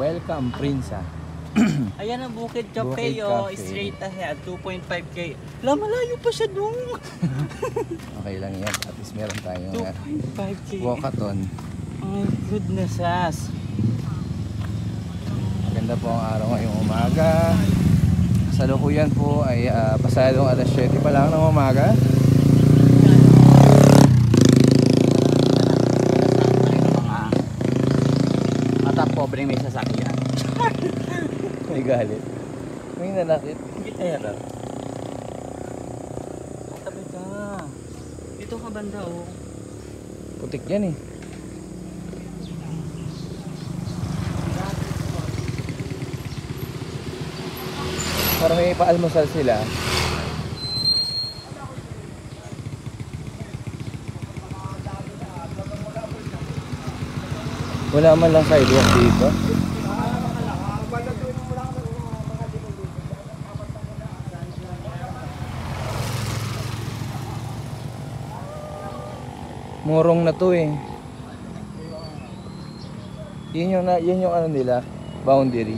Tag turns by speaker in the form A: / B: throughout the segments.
A: Welcome, Prinsa.
B: Ayan ang Bukid Cafe,
A: Bukid
B: oh.
A: Cafe.
B: Straight ahead, 2.5k. Malayo pa siya doon.
A: Okay lang yan. At least meron tayong
B: 2.5k.
A: walkathon.
B: My goodness, as.
A: Maganda po ang araw ngayong umaga. Kasalukuyan po ay pasadong alas 7 pa lang ng umaga.
B: Mata pobreng may sasakyan.
A: May galit. May nanakit.
B: Hindi error. Tabi ka. Dito ka banda, oh.
A: Putik yan eh. Parang may paalmusal sila. Wala man lang sidewalk dito. Murong na to eh. Yun yung ano nila, boundary.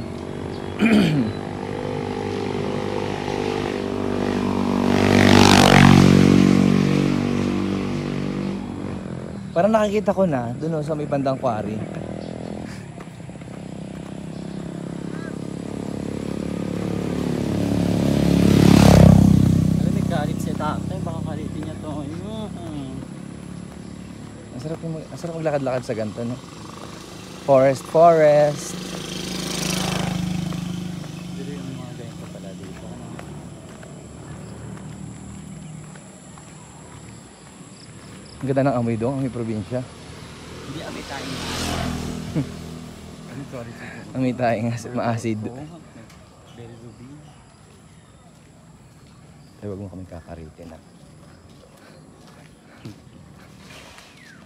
A: Parang nakikita ko na doon sa may bandang quarry.
B: Alam, may galit si tatay. Baka kalitin niya to.
A: Ang sarap maglakad-lakad sa ganito, no? Forest.
B: Dito yung mga ganito pala dito.
A: Ang ganda ng amoy doon, amoy probinsya.
B: Hindi amoy tayo na. Sorry.
A: Amoy tayo nga, maasid.
B: Very ruby.
A: Ay, wag mo kami kakaritin na.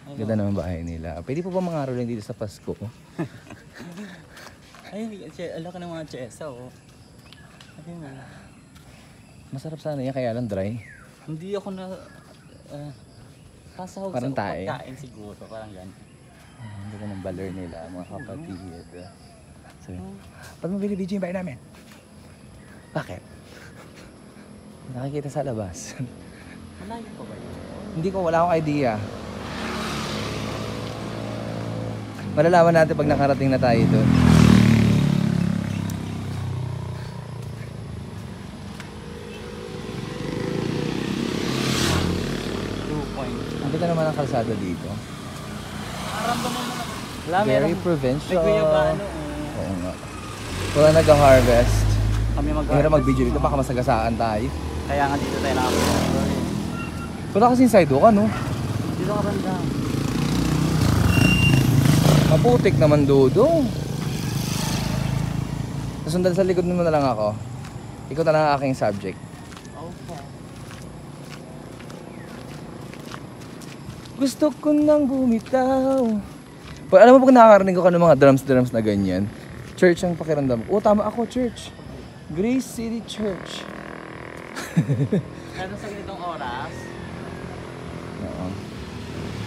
A: Ganda naman bahay nila. Pwede po ba mangaroling dito sa Pasko?
B: Ayun, ala ka ng mga chesa, oh. Ayun, oh.
A: Masarap sana yan, kaya lang dry.
B: Hindi ako na... kasahog
A: Parang
B: sa
A: tayo.
B: pagkain siguro, parang yan.
A: Ang ganda ng baler nila, mga kapatid. So, pag mabili video yung bahay namin. Bakit? Nakikita sa labas.
B: Malayo pa ba yun?
A: Hindi ko, wala akong idea. Malalaman natin pag nakarating na tayo doon. Ang ganda naman ang kalsada dito.
B: Maramdaman mo na. Wala,
A: Very
B: meron.
A: provincial.
B: May guyabano,
A: Oo nga. Wala nag-harvest.
B: Kami
A: Mahirap mag-video dito, baka masagasaan tayo.
B: Kaya nga dito tayo nakapunta.
A: Wala kasing sidewalk, ano?
B: Dito ka banda.
A: Maputik naman dodo. Nasundan sa likod mo na lang ako. Ikaw na lang ang aking subject.
B: Okay.
A: Gusto ko nang bumitaw. Pag alam mo pag nakakarinig ako ng mga drums na ganyan, church ang pakiramdam ko. Oh, tama ako, church. Grace City Church.
B: Pero sa ganitong oras,
A: Oo.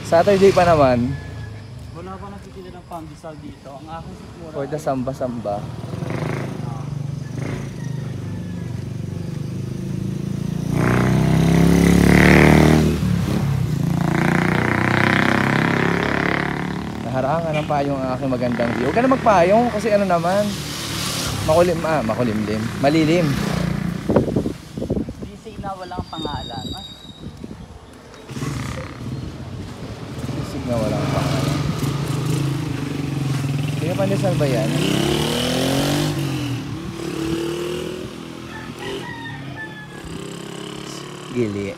A: Saturday pa naman,
B: wala pa nakikita ng pandesal dito. Ang aking sikmura.
A: for the samba-samba. Naharangan ng payong ang aking magandang view. Huwag ka na magpayong kasi ano naman, makulimlim. Malilim.
B: Busy na walang pangalan.
A: Sisig na walang pangalan. Kaya pandesal ba yan? Gili.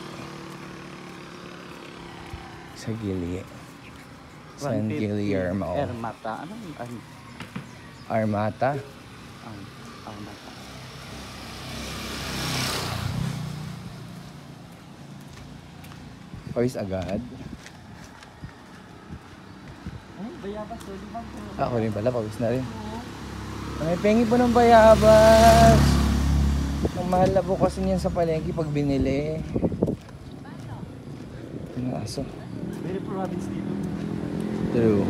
A: Sa Gili. San Guillermo.
B: Ermata. Ano yung
A: Armata.
B: Armata?
A: Pawis agad.
B: Ay, bayabas. Di ba?
A: Ako rin pala, pawis na rin. May pengi po ng bayabas. Ang mahal na po kasi niyan sa palengke pag binili. Ano aso?
B: Very province dito.
A: True.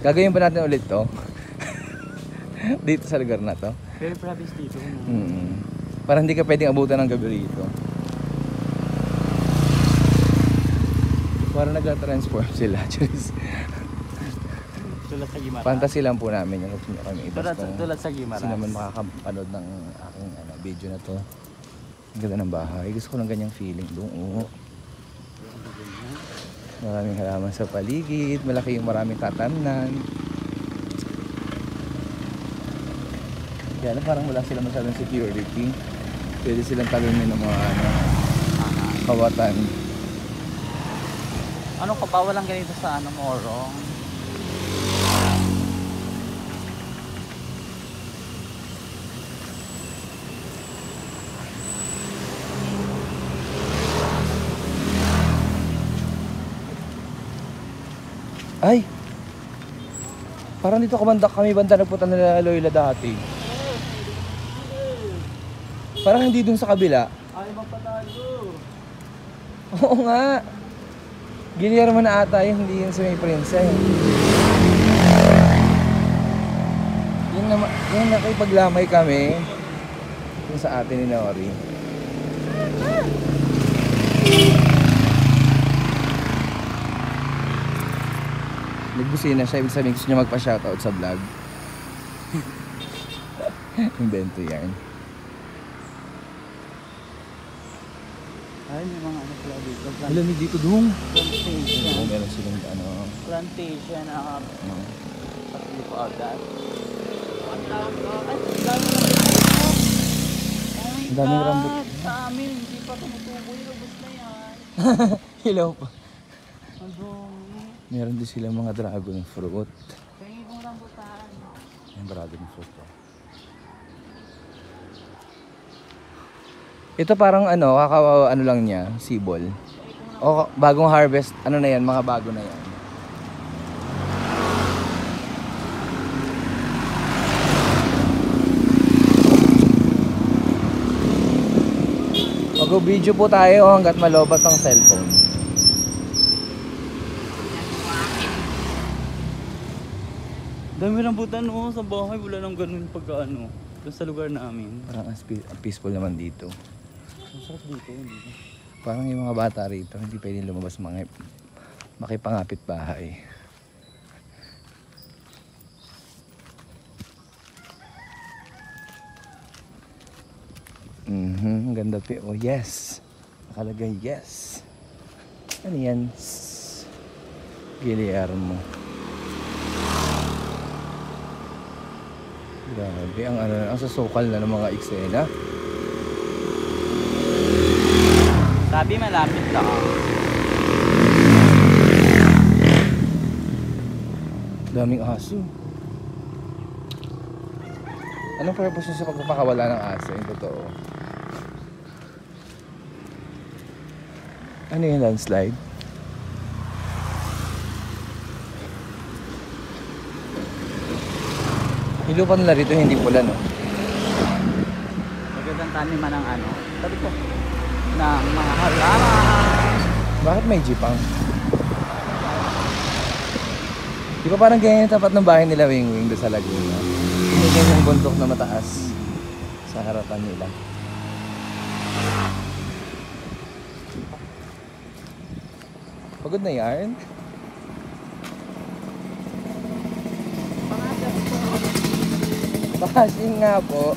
A: Gagawin pa natin ulit to. Dito sa lugar na to.
B: Very province dito.
A: Para hindi ka pwedeng abutan ng gabi rito. Para nag-transform sila.
B: Tulad sa Guimaras.
A: Fantasy lang po namin yung kami itas
B: Tulad sa Guimaras.
A: Sino naman makakapanood ng aking video na to. Ang ganda ng bahay. Gusto ko ng ganyang feeling doon. Oo. Maraming halaman sa paligid. Malaki yung maraming tatamnan. Kaya lang parang wala sila masyadong security. Pwede silang talunin ng mga kawatan.
B: Ano ka pa? Walang ganito sa Morong.
A: Ay! Parang dito kami banda nagpunta nila Loyola dati. Parang hindi dun sa kabila.
B: Ay, magpatayo.
A: Oo nga. Guillermo na ata yun, hindi yun sa may Prince. Yung nakipaglamay kami yung sa atin ni Nori. Nagbusina siya, ibig sabihin gusto niya magpa-shoutout sa vlog. Invento yan.
B: Ay, may mga ano pala dito.
A: Malamig dito dong.
B: Plantation.
A: Meron silang
B: Plantation.
A: ano.
B: What do you call that?
A: Ang daming rambut.
B: Sa amin, hindi pa tumutubo yung ubos na yan.
A: Hilaw pa.
B: Ang dumi.
A: Meron din silang mga dragon fruit.
B: Kaya yung rambutan.
A: Yung dragon fruit po. Ito parang ano lang niya, sibol. O bagong harvest, ano na yan, mga bago na yan. Mag-video po tayo hanggat malobat ang cellphone.
B: Dami rambutan sa bahay. Wala nang ganun pagkaano. Doon sa lugar namin.
A: Parang ang peaceful naman dito.
B: Ang sarap dito.
A: Parang yung mga bata rito, hindi pwedeng lumabas makipangapit bahay. Ang ganda pa. Oh yes. Nakalagay yes. Ano yan? Guillermo. Grabe, ang sasukal na ng mga eksena.
B: Sabi malapit lang.
A: Daming aso. Anong purpose niya sa pagpapakawala ng aso? Yung totoo. Ano yung landslide? Yung lupa nila rito hindi pula, no?
B: Magandang taniman ng sabi ko, ng mga halaman.
A: Bakit may jeepang? Di ba parang ganyan yung tapat ng bahay nila Wing Wing doon sa Laguna? May ganyang bundok na mataas sa harapan nila. Pagod na yarn? Bakasing nga po.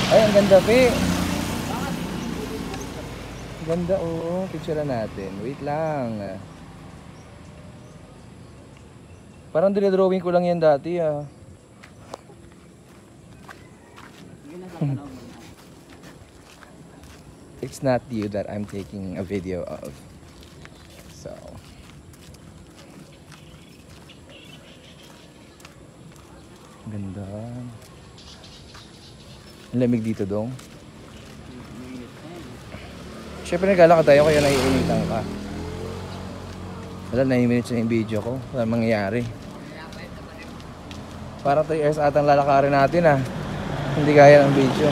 A: Ay, ang ganda pe. Ganda, oo. Picture natin. Wait lang. Parang dinidrawing ko lang yan dati It's not you that I'm taking a video of. So. Ganda. Ang lamig dito dong. Siyempre naglalakad tayo kaya naiinitan ka. Wala, 9 minutes na yung video ko. Wala mangyayari. Parang 3 hours atang lalakarin natin Hindi kaya ng video.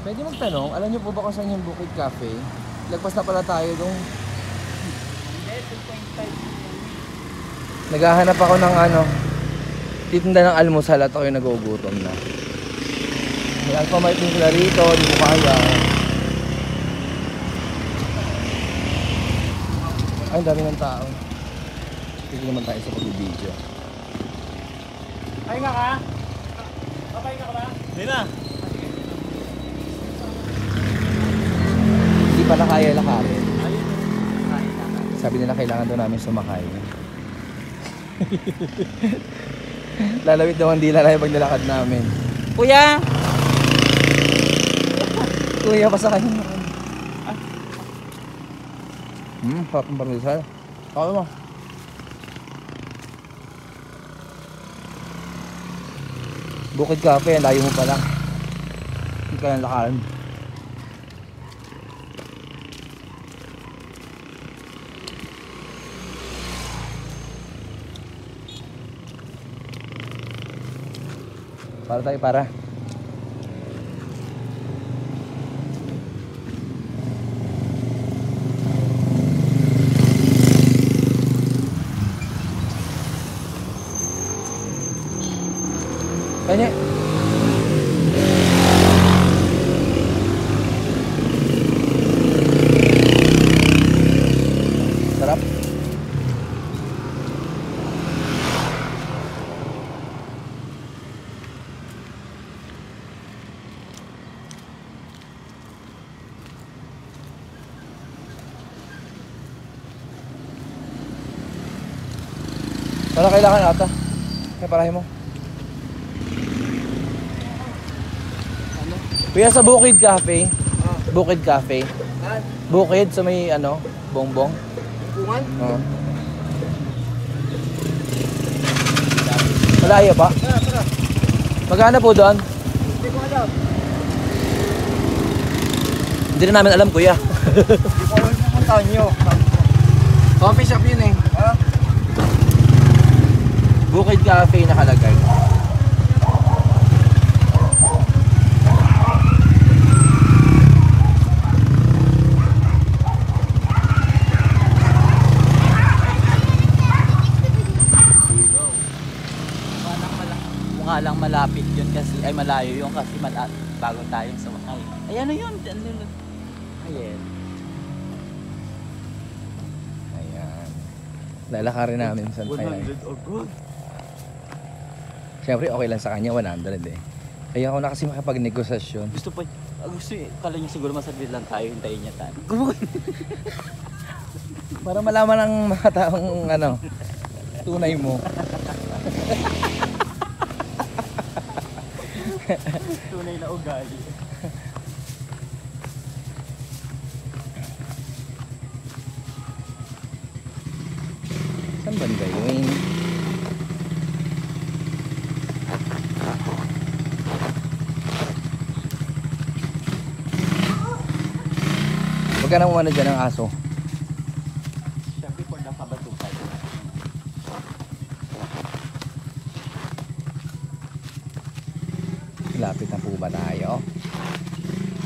A: Pwede magtanong, alam niyo po ba kung saan yung Bukid Cafe Lagpas na pala tayo dong.
B: Hindi, 2.5.
A: Naghahanap ako ng ano, titinda ng almusal at ako'y nagugutom na. May Alphamart din sila rito, di ko kaya. Ay, ang dami ng tao. Tigil naman tayo sa pag-video.
B: Ay nga ka? Okay ka ba? Hindi na.
A: Hindi pala kaya lakarin.
B: Ayun.
A: Sabi nila kailangan daw namin sumakay. Lalawit daw ang dila na pag nilakad namin.
B: Kuya!
A: Kuya, pasakay mo. Sarap ng pamilsal. Kaya mo. Bukid Cafe, ang layo mo pala. Hindi ka nang lakaran. Para tayo, para. Kanya. Sarap. Para kailangan ata. Kaya parahin mo. Kuya, sa Bukid Cafe. Bukid Cafe. Bukid sa may ano, bongbong.
C: Bungan?
A: Oo. Malayo pa?
C: Tara.
A: Magkano po doon?
C: Hindi ko alam.
A: Hindi na namin alam, kuya.
C: Hindi ko alam kung saan nyo.
A: Coffee shop yun eh.
C: Ha?
A: Bukid Cafe nakalagay.
B: Mukha lang malapit yun kasi, ay malayo yun kasi bago tayong sumakay. Ay ano yun? Ayan.
A: Ayan. Lalakarin namin sa tayo.
B: 100 agad.
A: Siyempre okay lang sa kanya 100 eh. Kaya ako na kasi makipag-negosasyon.
B: Gusto pa, kala niya siguro masaglit lang tayo, hintayin niya tayo.
A: Para malaman ng mga taong ano, tunay mo.
B: Tunay na ugali.
A: Saan banda yun? Huwag ka nang umano dyan ng aso.
B: Siyempre kung nakabatukan.
A: Lapit na po ba tayo?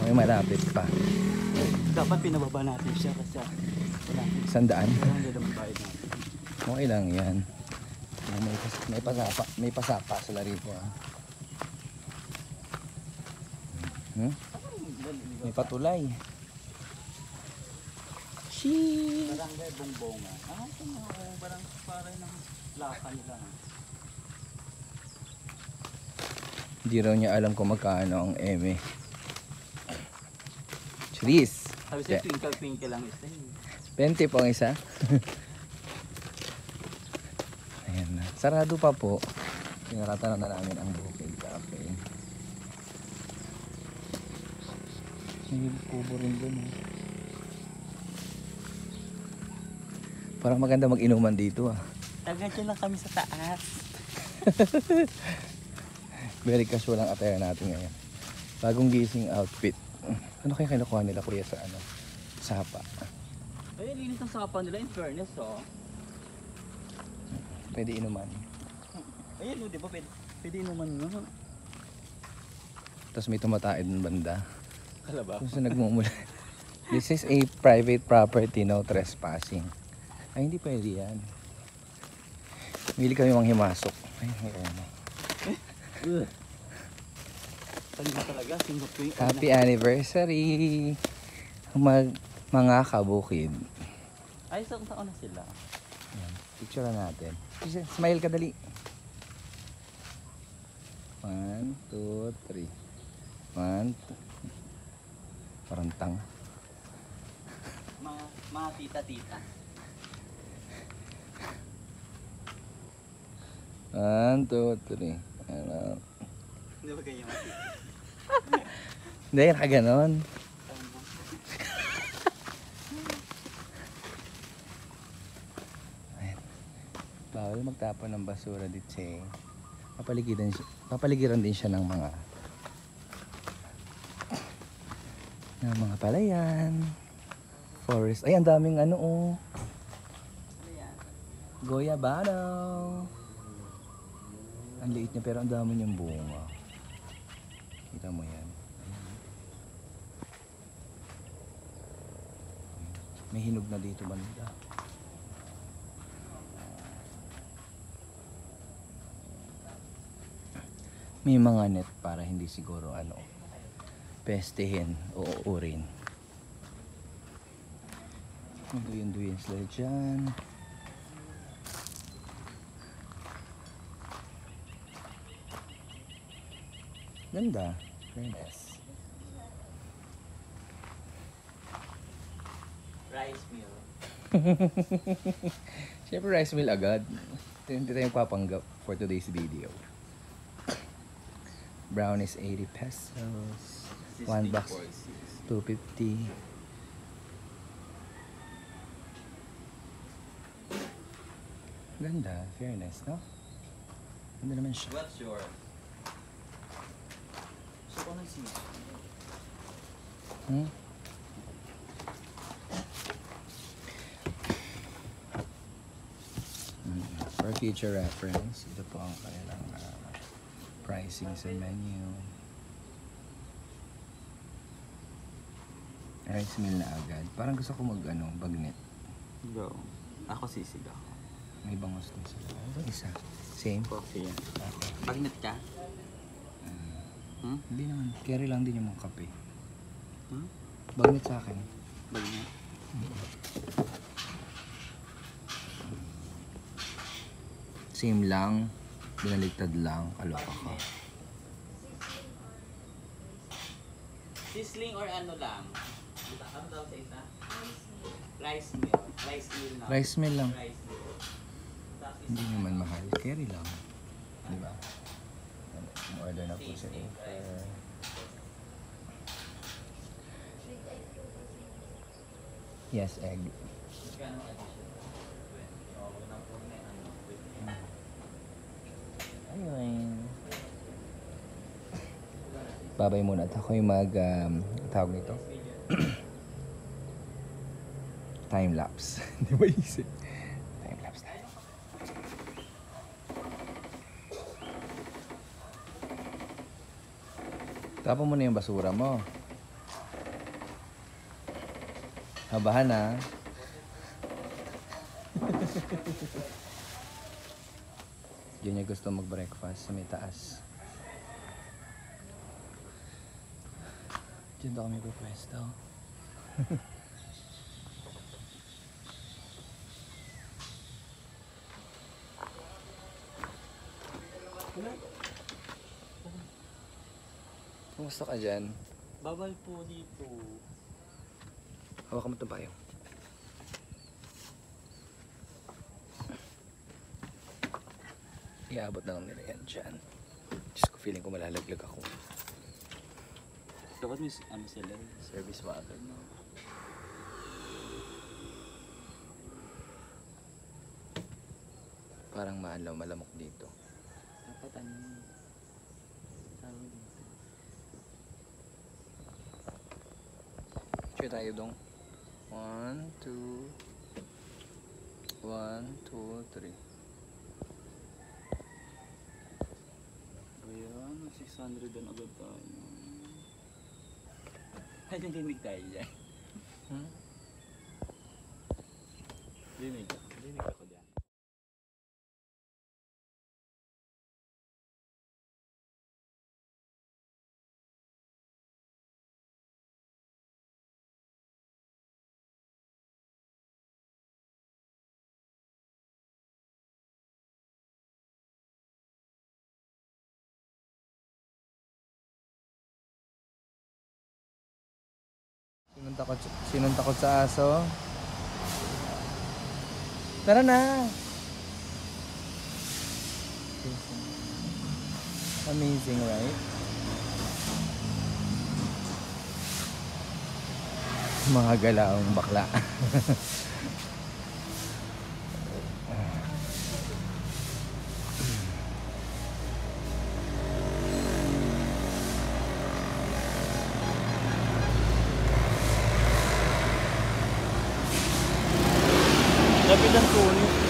A: May malapit pa.
B: Dapat pinababa natin siya kasi
A: Sandaan?
B: walang naman bayad natin.
A: Okay lang yan. May pasapa sila rito. May patulay. Sheesh.
B: Barangay Bongbonga. Ito mga parang ng laka nila.
A: Hindi raw niya alam kung magkano ang eme. Cheese.
B: Sabi siya, twinkle lang isa yun.
A: 20 po ang isa. Ayan na. Sarado pa po. Pinakatanan na namin ang Bukid Cafe. May kubo rin dun. Parang maganda mag-inuman dito ah.
B: Tagan lang kami sa taas.
A: Very casual ang attire natin ngayon. Bagong gising outfit. Ano kaya kinukuha nila kuya sa ano? Sapa.
B: Ay, linis ang sapa nila in fairness, oh.
A: Pwede inuman.
B: Ayun, di ba? Pwede naman, no?
A: Tapos may tumataid ng banda.
B: Kala ba?
A: Kung saan nagmumula. This is a private property, no trespassing. Ay, hindi pwede yan. Bili kami mang himasok. Ay, ayun.
B: Talima talaga, singgap ko yung
A: Happy anniversary! Mga kabukid.
B: Ay, isang taon na sila.
A: Ayan, picture natin. Smile ka dali. 1, 2, 3. 1, 2. Parang tang.
B: Mga tita-tita.
A: 1, 2, 3. Ano?
B: Hindi ba ganyan mga tita?
A: Hindi, nakaganon. Ayan. Bawal magtapon ng basura dito eh. Papaligiran din siya ng mga palayan. Forest. Ay, ang daming ano oh. Goyabano. Ang liit niya pero ang dami niyang bunga. Kita mo yan. May hinog na dito banda. May mga net para hindi siguro pestehin o uurin. Duyan-duyan sila dyan. Ganda. Fairness.
B: Rice meal.
A: Siyempre rice meal agad. Hindi tayo papanggap for today's video. Brown is 80 pesos. 1 box 250. Ganda, fairness, no? Ganda naman siya.
B: What's your? Gusto ko ng sisi.
A: Hmm? For future reference, ito po ang kanilang pricing sa menu. Rice meal na agad. Parang gusto ko bagnet.
B: Bro, ako sisig ako.
A: May bangos din sila. Ito isa. Same.
B: Coffee yan.
A: Okay.
B: Bagnet ka?
A: Hindi naman. Carry lang din yung mga kape.
B: Hmm?
A: Bagnet sa akin.
B: Bagnet?
A: Same lang. Binaligtad lang. Kaloka ka.
B: Sisling or ano lang? Ano daw sa isa? Rice meal. Rice meal na.
A: Rice meal lang.
B: Rice meal. Tapos
A: Hindi naman mahal. Carry lang. Diba? Order na po sa offer. Yes, egg.
B: Magkano additional?
A: Ayun. Babay muna at ako yung tawag nito. Time lapse. Hindi ba isip? Time lapse tayo. Tapon mo na yung basura mo. Habahan na. Diyan niya gusto mag-breakfast sa may taas. Diyan daw kami pwesto. Kumusta ka dyan?
B: Bawal po dito.
A: Hawakan mo ito ba yung? Iabot na lang nila yan dyan. Diyos ko, feeling ko malalaglag ako.
B: Dapat may sila, service water, no?
A: Parang malamok dito.
B: Dapat ano yun? Tawag dito.
A: Cheer tayo dong. 1, 2 1, 2, 3.
B: Ayan, 600 din agad tayo. Ay, nalinig tayo dyan. Dinig ako dyan.
A: Sinong takot sa aso? Tara na! Amazing, right? Mga galaong bakla.
B: Lapit ang tuloy.